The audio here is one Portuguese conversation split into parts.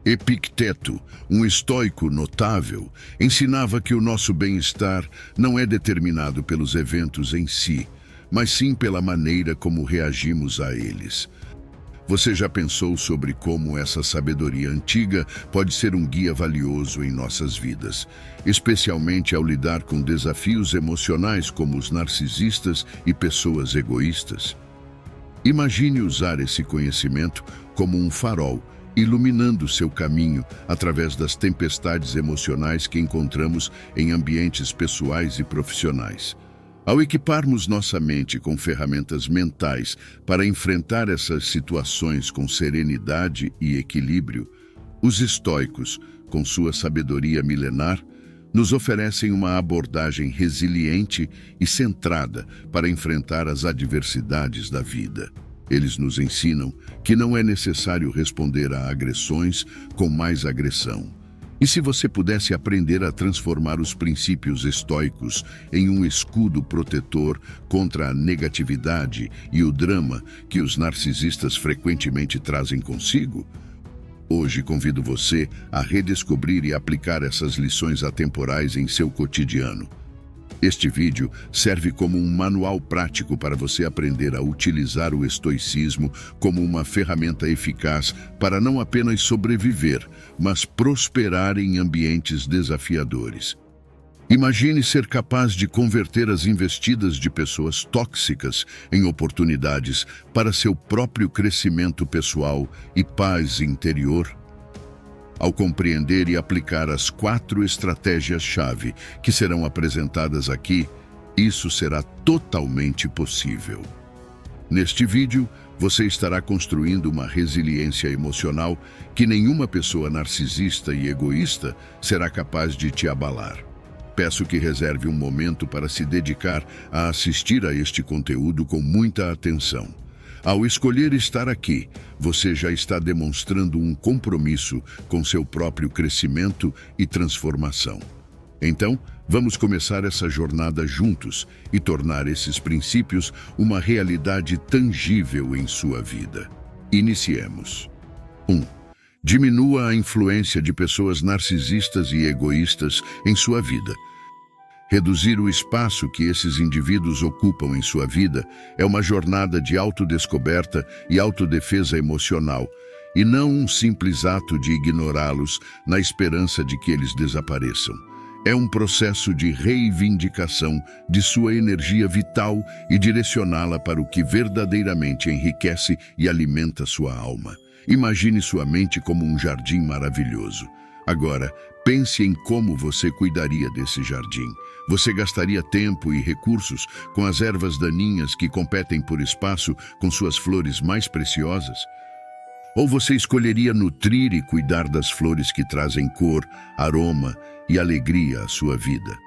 Epicteto, um estoico notável, ensinava que o nosso bem-estar não é determinado pelos eventos em si, mas sim pela maneira como reagimos a eles. Você já pensou sobre como essa sabedoria antiga pode ser um guia valioso em nossas vidas, especialmente ao lidar com desafios emocionais como os narcisistas e pessoas egoístas? Imagine usar esse conhecimento como um farol, iluminando seu caminho através das tempestades emocionais que encontramos em ambientes pessoais e profissionais. Ao equiparmos nossa mente com ferramentas mentais para enfrentar essas situações com serenidade e equilíbrio, os estoicos, com sua sabedoria milenar, nos oferecem uma abordagem resiliente e centrada para enfrentar as adversidades da vida. Eles nos ensinam que não é necessário responder a agressões com mais agressão. E se você pudesse aprender a transformar os princípios estoicos em um escudo protetor contra a negatividade e o drama que os narcisistas frequentemente trazem consigo? Hoje convido você a redescobrir e aplicar essas lições atemporais em seu cotidiano. Este vídeo serve como um manual prático para você aprender a utilizar o estoicismo como uma ferramenta eficaz para não apenas sobreviver, mas prosperar em ambientes desafiadores. Imagine ser capaz de converter as investidas de pessoas tóxicas em oportunidades para seu próprio crescimento pessoal e paz interior. Ao compreender e aplicar as 4 estratégias-chave que serão apresentadas aqui, isso será totalmente possível. Neste vídeo, você estará construindo uma resiliência emocional que nenhuma pessoa narcisista e egoísta será capaz de te abalar. Peço que reserve um momento para se dedicar a assistir a este conteúdo com muita atenção. Ao escolher estar aqui, você já está demonstrando um compromisso com seu próprio crescimento e transformação. Então, vamos começar essa jornada juntos e tornar esses princípios uma realidade tangível em sua vida. Iniciemos. 1. Diminua a influência de pessoas narcisistas e egoístas em sua vida. Reduzir o espaço que esses indivíduos ocupam em sua vida é uma jornada de autodescoberta e autodefesa emocional, e não um simples ato de ignorá-los na esperança de que eles desapareçam. É um processo de reivindicação de sua energia vital e direcioná-la para o que verdadeiramente enriquece e alimenta sua alma. Imagine sua mente como um jardim maravilhoso. Agora, pense em como você cuidaria desse jardim. Você gastaria tempo e recursos com as ervas daninhas que competem por espaço com suas flores mais preciosas? Ou você escolheria nutrir e cuidar das flores que trazem cor, aroma e alegria à sua vida?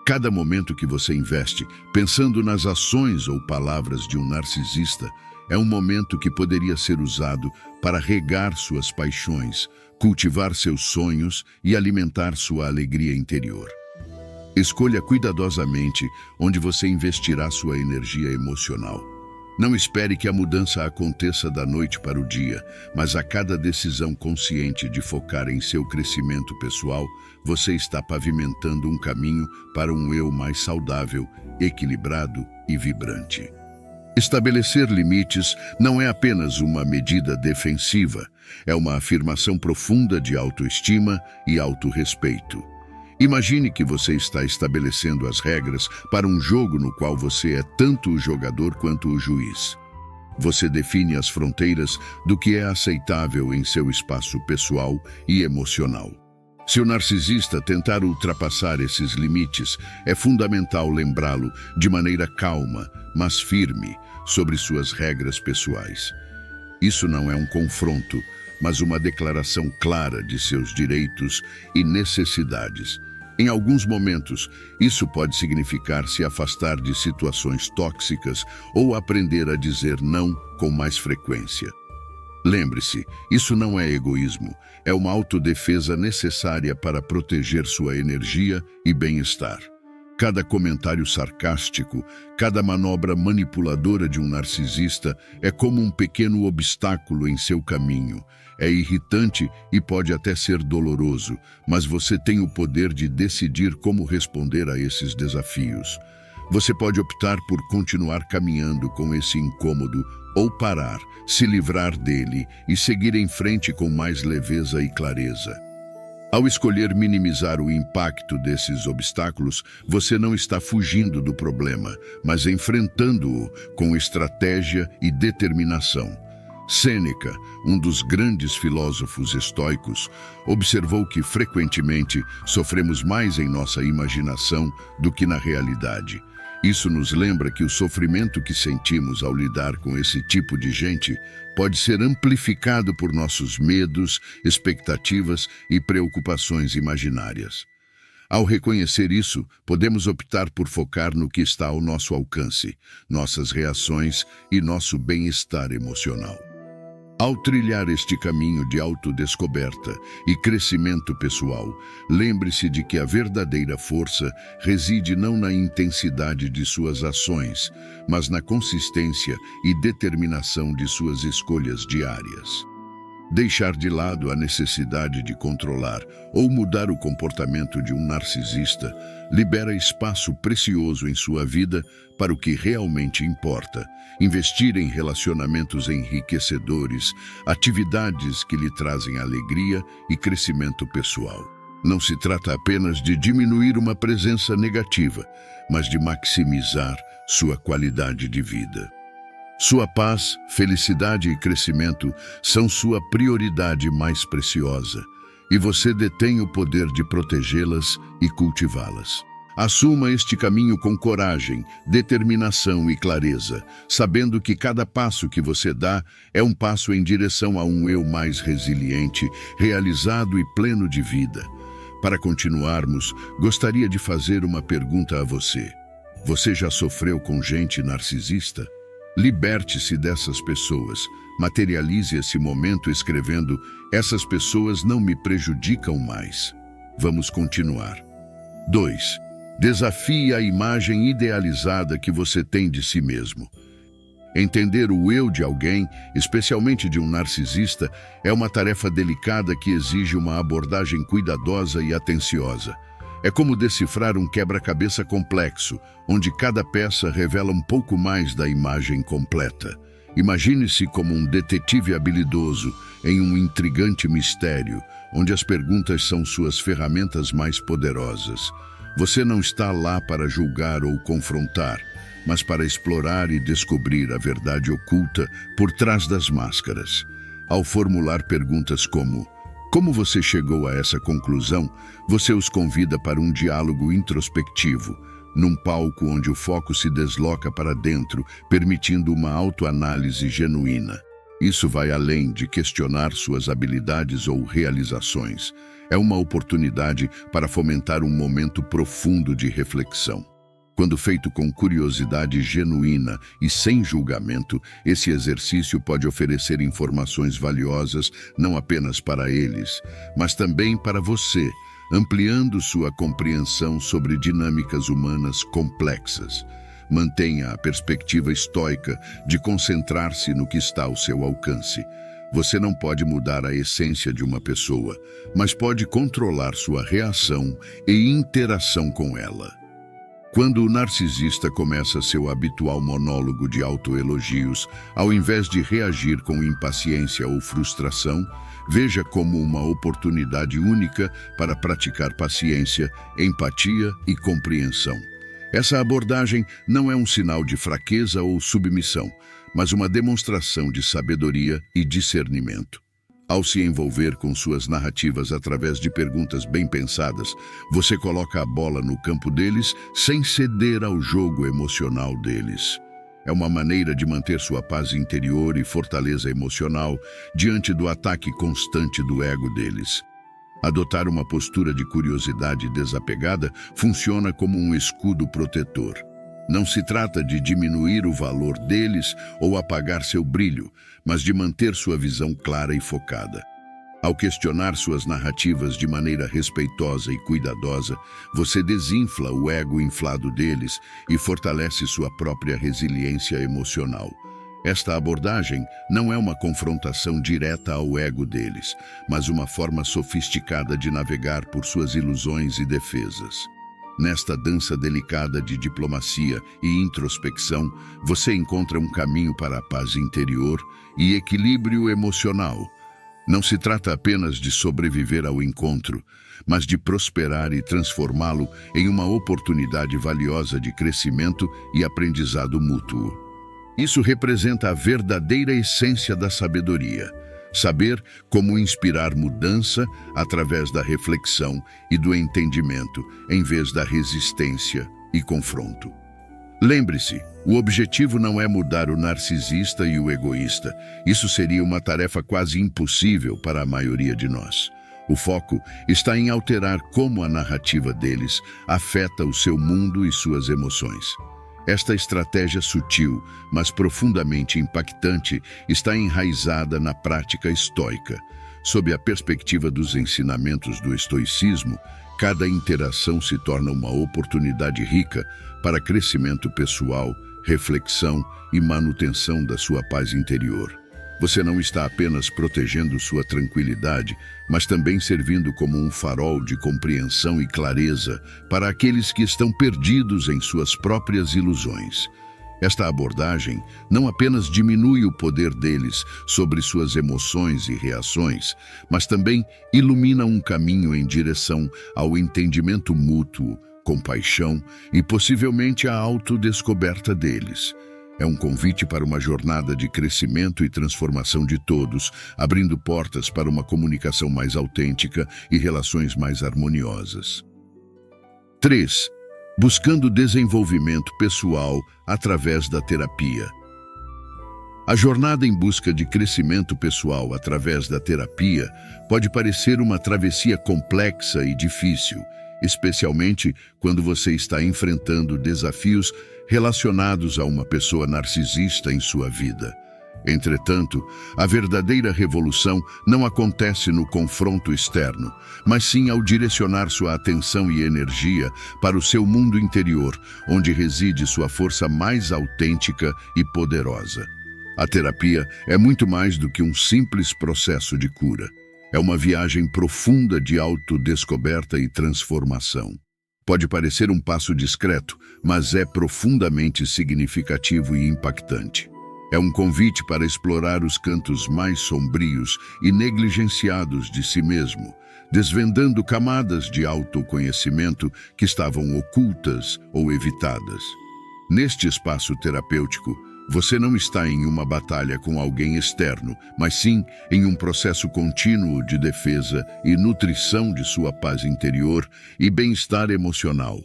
Cada momento que você investe pensando nas ações ou palavras de um narcisista é um momento que poderia ser usado para regar suas paixões, cultivar seus sonhos e alimentar sua alegria interior. Escolha cuidadosamente onde você investirá sua energia emocional. Não espere que a mudança aconteça da noite para o dia, mas a cada decisão consciente de focar em seu crescimento pessoal, você está pavimentando um caminho para um eu mais saudável, equilibrado e vibrante. Estabelecer limites não é apenas uma medida defensiva, é uma afirmação profunda de autoestima e autorrespeito. Imagine que você está estabelecendo as regras para um jogo no qual você é tanto o jogador quanto o juiz. Você define as fronteiras do que é aceitável em seu espaço pessoal e emocional. Se o narcisista tentar ultrapassar esses limites, é fundamental lembrá-lo de maneira calma, mas firme, sobre suas regras pessoais. Isso não é um confronto, mas uma declaração clara de seus direitos e necessidades. Em alguns momentos, isso pode significar se afastar de situações tóxicas ou aprender a dizer não com mais frequência. Lembre-se, isso não é egoísmo, é uma autodefesa necessária para proteger sua energia e bem-estar. Cada comentário sarcástico, cada manobra manipuladora de um narcisista é como um pequeno obstáculo em seu caminho. É irritante e pode até ser doloroso, mas você tem o poder de decidir como responder a esses desafios. Você pode optar por continuar caminhando com esse incômodo ou parar, se livrar dele e seguir em frente com mais leveza e clareza. Ao escolher minimizar o impacto desses obstáculos, você não está fugindo do problema, mas enfrentando-o com estratégia e determinação. Sêneca, um dos grandes filósofos estoicos, observou que frequentemente sofremos mais em nossa imaginação do que na realidade. Isso nos lembra que o sofrimento que sentimos ao lidar com esse tipo de gente pode ser amplificado por nossos medos, expectativas e preocupações imaginárias. Ao reconhecer isso, podemos optar por focar no que está ao nosso alcance, nossas reações e nosso bem-estar emocional. Ao trilhar este caminho de autodescoberta e crescimento pessoal, lembre-se de que a verdadeira força reside não na intensidade de suas ações, mas na consistência e determinação de suas escolhas diárias. Deixar de lado a necessidade de controlar ou mudar o comportamento de um narcisista libera espaço precioso em sua vida para o que realmente importa. Investir em relacionamentos enriquecedores, atividades que lhe trazem alegria e crescimento pessoal. Não se trata apenas de diminuir uma presença negativa, mas de maximizar sua qualidade de vida. Sua paz, felicidade e crescimento são sua prioridade mais preciosa, e você detém o poder de protegê-las e cultivá-las. Assuma este caminho com coragem, determinação e clareza, sabendo que cada passo que você dá é um passo em direção a um eu mais resiliente, realizado e pleno de vida. Para continuarmos, gostaria de fazer uma pergunta a você. Você já sofreu com gente narcisista? Liberte-se dessas pessoas. Materialize esse momento escrevendo: essas pessoas não me prejudicam mais. Vamos continuar. 2. Desafie a imagem idealizada que você tem de si mesmo. Entender o eu de alguém, especialmente de um narcisista, é uma tarefa delicada que exige uma abordagem cuidadosa e atenciosa. É como decifrar um quebra-cabeça complexo, onde cada peça revela um pouco mais da imagem completa. Imagine-se como um detetive habilidoso em um intrigante mistério, onde as perguntas são suas ferramentas mais poderosas. Você não está lá para julgar ou confrontar, mas para explorar e descobrir a verdade oculta por trás das máscaras. Ao formular perguntas como você chegou a essa conclusão, você os convida para um diálogo introspectivo, num palco onde o foco se desloca para dentro, permitindo uma autoanálise genuína. Isso vai além de questionar suas habilidades ou realizações. É uma oportunidade para fomentar um momento profundo de reflexão. Quando feito com curiosidade genuína e sem julgamento, esse exercício pode oferecer informações valiosas não apenas para eles, mas também para você, ampliando sua compreensão sobre dinâmicas humanas complexas. Mantenha a perspectiva estoica de concentrar-se no que está ao seu alcance. Você não pode mudar a essência de uma pessoa, mas pode controlar sua reação e interação com ela. Quando o narcisista começa seu habitual monólogo de autoelogios, ao invés de reagir com impaciência ou frustração, veja como uma oportunidade única para praticar paciência, empatia e compreensão. Essa abordagem não é um sinal de fraqueza ou submissão, mas uma demonstração de sabedoria e discernimento. Ao se envolver com suas narrativas através de perguntas bem pensadas, você coloca a bola no campo deles sem ceder ao jogo emocional deles. É uma maneira de manter sua paz interior e fortaleza emocional diante do ataque constante do ego deles. Adotar uma postura de curiosidade desapegada funciona como um escudo protetor. Não se trata de diminuir o valor deles ou apagar seu brilho, mas de manter sua visão clara e focada. Ao questionar suas narrativas de maneira respeitosa e cuidadosa, você desinfla o ego inflado deles e fortalece sua própria resiliência emocional. Esta abordagem não é uma confrontação direta ao ego deles, mas uma forma sofisticada de navegar por suas ilusões e defesas. Nesta dança delicada de diplomacia e introspecção, você encontra um caminho para a paz interior e equilíbrio emocional. Não se trata apenas de sobreviver ao encontro, mas de prosperar e transformá-lo em uma oportunidade valiosa de crescimento e aprendizado mútuo. Isso representa a verdadeira essência da sabedoria. Saber como inspirar mudança através da reflexão e do entendimento, em vez da resistência e confronto. Lembre-se, o objetivo não é mudar o narcisista e o egoísta. Isso seria uma tarefa quase impossível para a maioria de nós. O foco está em alterar como a narrativa deles afeta o seu mundo e suas emoções. Esta estratégia sutil, mas profundamente impactante, está enraizada na prática estoica. Sob a perspectiva dos ensinamentos do estoicismo, cada interação se torna uma oportunidade rica para crescimento pessoal, reflexão e manutenção da sua paz interior. Você não está apenas protegendo sua tranquilidade, mas também servindo como um farol de compreensão e clareza para aqueles que estão perdidos em suas próprias ilusões. Esta abordagem não apenas diminui o poder deles sobre suas emoções e reações, mas também ilumina um caminho em direção ao entendimento mútuo, compaixão e possivelmente a autodescoberta deles. É um convite para uma jornada de crescimento e transformação de todos, abrindo portas para uma comunicação mais autêntica e relações mais harmoniosas. 3. Buscando desenvolvimento pessoal através da terapia. A jornada em busca de crescimento pessoal através da terapia pode parecer uma travessia complexa e difícil, especialmente quando você está enfrentando desafios relacionados a uma pessoa narcisista em sua vida. Entretanto, a verdadeira revolução não acontece no confronto externo, mas sim ao direcionar sua atenção e energia para o seu mundo interior, onde reside sua força mais autêntica e poderosa. A terapia é muito mais do que um simples processo de cura. É uma viagem profunda de autodescoberta e transformação. Pode parecer um passo discreto, mas é profundamente significativo e impactante. É um convite para explorar os cantos mais sombrios e negligenciados de si mesmo, desvendando camadas de autoconhecimento que estavam ocultas ou evitadas. Neste espaço terapêutico, você não está em uma batalha com alguém externo, mas sim em um processo contínuo de defesa e nutrição de sua paz interior e bem-estar emocional.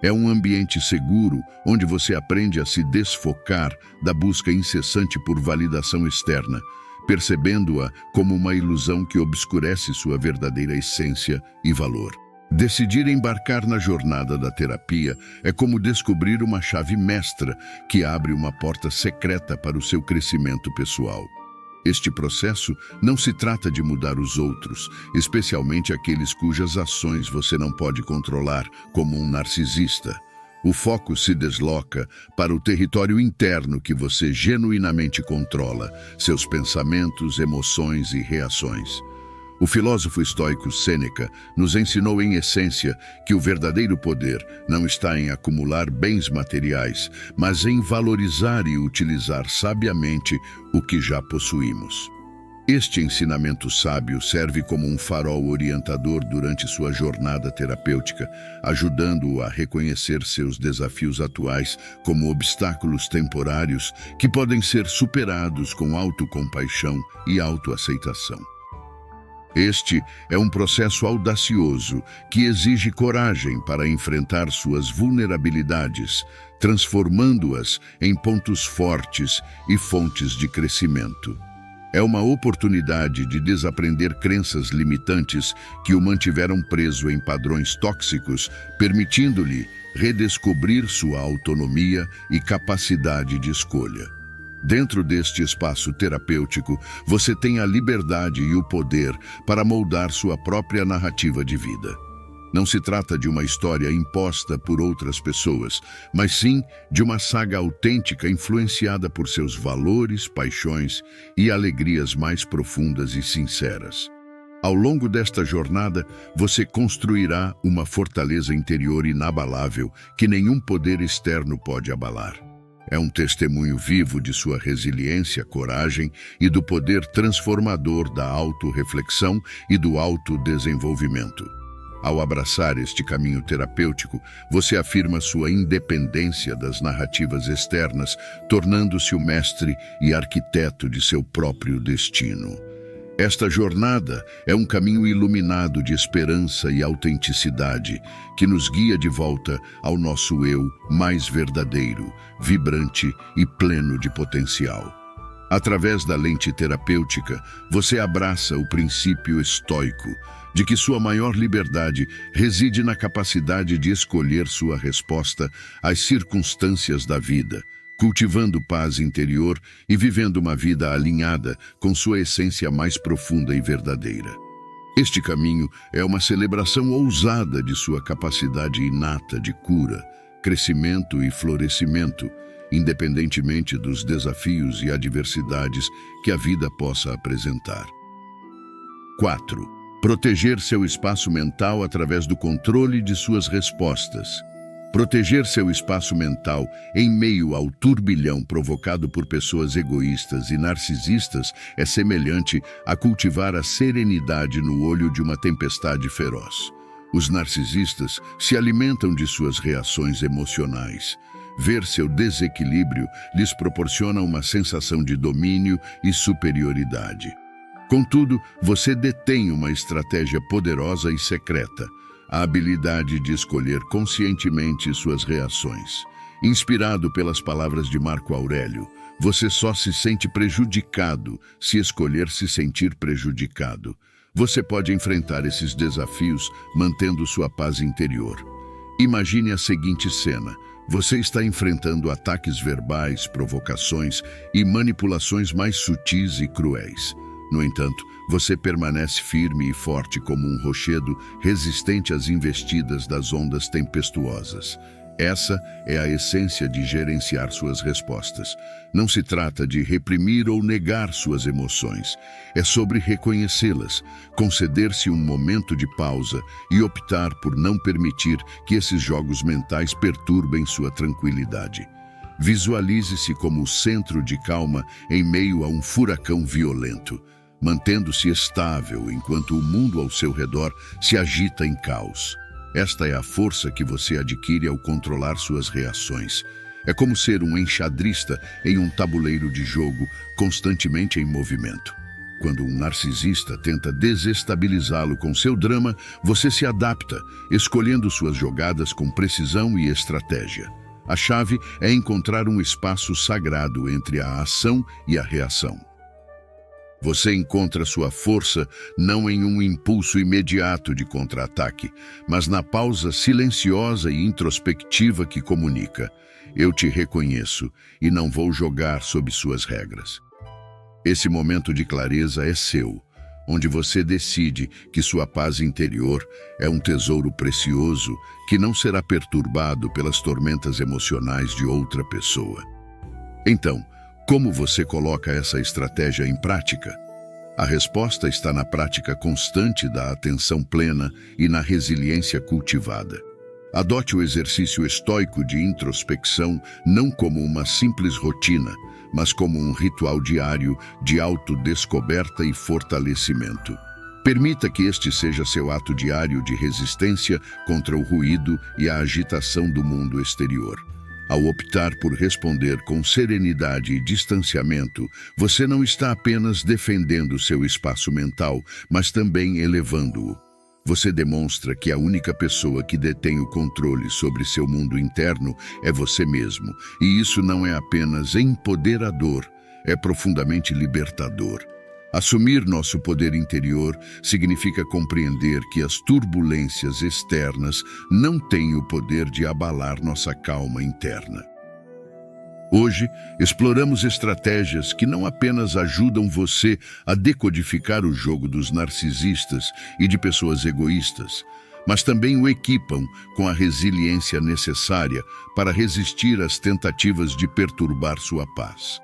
É um ambiente seguro onde você aprende a se desfocar da busca incessante por validação externa, percebendo-a como uma ilusão que obscurece sua verdadeira essência e valor. Decidir embarcar na jornada da terapia é como descobrir uma chave mestra que abre uma porta secreta para o seu crescimento pessoal. Este processo não se trata de mudar os outros, especialmente aqueles cujas ações você não pode controlar, como um narcisista. O foco se desloca para o território interno que você genuinamente controla, seus pensamentos, emoções e reações. O filósofo estoico Sêneca nos ensinou em essência que o verdadeiro poder não está em acumular bens materiais, mas em valorizar e utilizar sabiamente o que já possuímos. Este ensinamento sábio serve como um farol orientador durante sua jornada terapêutica, ajudando-o a reconhecer seus desafios atuais como obstáculos temporários que podem ser superados com autocompaixão e autoaceitação. Este é um processo audacioso que exige coragem para enfrentar suas vulnerabilidades, transformando-as em pontos fortes e fontes de crescimento. É uma oportunidade de desaprender crenças limitantes que o mantiveram preso em padrões tóxicos, permitindo-lhe redescobrir sua autonomia e capacidade de escolha. Dentro deste espaço terapêutico, você tem a liberdade e o poder para moldar sua própria narrativa de vida. Não se trata de uma história imposta por outras pessoas, mas sim de uma saga autêntica influenciada por seus valores, paixões e alegrias mais profundas e sinceras. Ao longo desta jornada, você construirá uma fortaleza interior inabalável que nenhum poder externo pode abalar. É um testemunho vivo de sua resiliência, coragem e do poder transformador da autorreflexão e do autodesenvolvimento. Ao abraçar este caminho terapêutico, você afirma sua independência das narrativas externas, tornando-se o mestre e arquiteto de seu próprio destino. Esta jornada é um caminho iluminado de esperança e autenticidade que nos guia de volta ao nosso eu mais verdadeiro, vibrante e pleno de potencial. Através da lente terapêutica, você abraça o princípio estoico de que sua maior liberdade reside na capacidade de escolher sua resposta às circunstâncias da vida, cultivando paz interior e vivendo uma vida alinhada com sua essência mais profunda e verdadeira. Este caminho é uma celebração ousada de sua capacidade inata de cura, crescimento e florescimento, independentemente dos desafios e adversidades que a vida possa apresentar. 4. Proteger seu espaço mental através do controle de suas respostas. Proteger seu espaço mental em meio ao turbilhão provocado por pessoas egoístas e narcisistas é semelhante a cultivar a serenidade no olho de uma tempestade feroz. Os narcisistas se alimentam de suas reações emocionais. Ver seu desequilíbrio lhes proporciona uma sensação de domínio e superioridade. Contudo, você detém uma estratégia poderosa e secreta, a habilidade de escolher conscientemente suas reações. Inspirado pelas palavras de Marco Aurélio, você só se sente prejudicado se escolher se sentir prejudicado. Você pode enfrentar esses desafios mantendo sua paz interior. Imagine a seguinte cena. Você está enfrentando ataques verbais, provocações e manipulações mais sutis e cruéis. No entanto, você permanece firme e forte como um rochedo resistente às investidas das ondas tempestuosas. Essa é a essência de gerenciar suas respostas. Não se trata de reprimir ou negar suas emoções. É sobre reconhecê-las, conceder-se um momento de pausa e optar por não permitir que esses jogos mentais perturbem sua tranquilidade. Visualize-se como o centro de calma em meio a um furacão violento, mantendo-se estável enquanto o mundo ao seu redor se agita em caos. Esta é a força que você adquire ao controlar suas reações. É como ser um enxadrista em um tabuleiro de jogo constantemente em movimento. Quando um narcisista tenta desestabilizá-lo com seu drama, você se adapta, escolhendo suas jogadas com precisão e estratégia. A chave é encontrar um espaço sagrado entre a ação e a reação. Você encontra sua força não em um impulso imediato de contra-ataque, mas na pausa silenciosa e introspectiva que comunica: eu te reconheço e não vou jogar sob suas regras. Esse momento de clareza é seu, onde você decide que sua paz interior é um tesouro precioso que não será perturbado pelas tormentas emocionais de outra pessoa. Então, como você coloca essa estratégia em prática? A resposta está na prática constante da atenção plena e na resiliência cultivada. Adote o exercício estoico de introspecção não como uma simples rotina, mas como um ritual diário de autodescoberta e fortalecimento. Permita que este seja seu ato diário de resistência contra o ruído e a agitação do mundo exterior. Ao optar por responder com serenidade e distanciamento, você não está apenas defendendo seu espaço mental, mas também elevando-o. Você demonstra que a única pessoa que detém o controle sobre seu mundo interno é você mesmo, e isso não é apenas empoderador, é profundamente libertador. Assumir nosso poder interior significa compreender que as turbulências externas não têm o poder de abalar nossa calma interna. Hoje, exploramos estratégias que não apenas ajudam você a decodificar o jogo dos narcisistas e de pessoas egoístas, mas também o equipam com a resiliência necessária para resistir às tentativas de perturbar sua paz.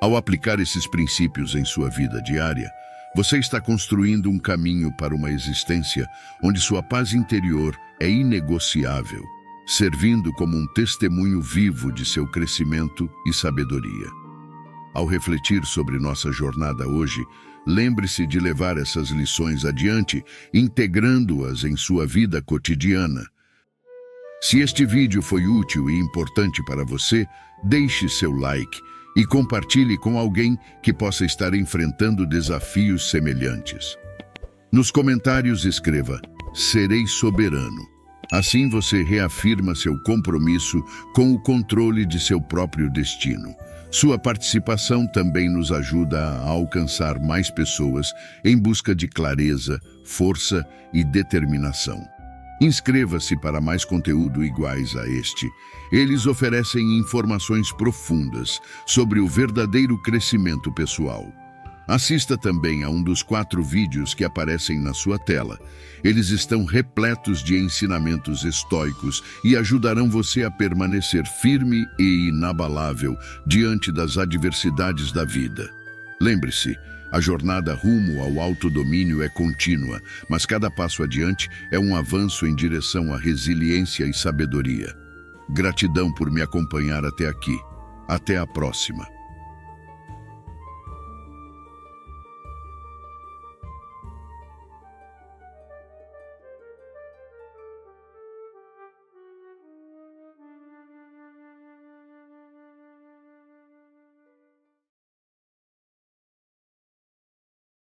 Ao aplicar esses princípios em sua vida diária, você está construindo um caminho para uma existência onde sua paz interior é inegociável, servindo como um testemunho vivo de seu crescimento e sabedoria. Ao refletir sobre nossa jornada hoje, lembre-se de levar essas lições adiante, integrando-as em sua vida cotidiana. Se este vídeo foi útil e importante para você, deixe seu like e compartilhe com alguém que possa estar enfrentando desafios semelhantes. Nos comentários escreva: "Serei soberano". Assim você reafirma seu compromisso com o controle de seu próprio destino. Sua participação também nos ajuda a alcançar mais pessoas em busca de clareza, força e determinação. Inscreva-se para mais conteúdo iguais a este. Eles oferecem informações profundas sobre o verdadeiro crescimento pessoal. Assista também a um dos 4 vídeos que aparecem na sua tela. Eles estão repletos de ensinamentos estoicos e ajudarão você a permanecer firme e inabalável diante das adversidades da vida. Lembre-se, a jornada rumo ao autodomínio é contínua, mas cada passo adiante é um avanço em direção à resiliência e sabedoria. Gratidão por me acompanhar até aqui. Até a próxima.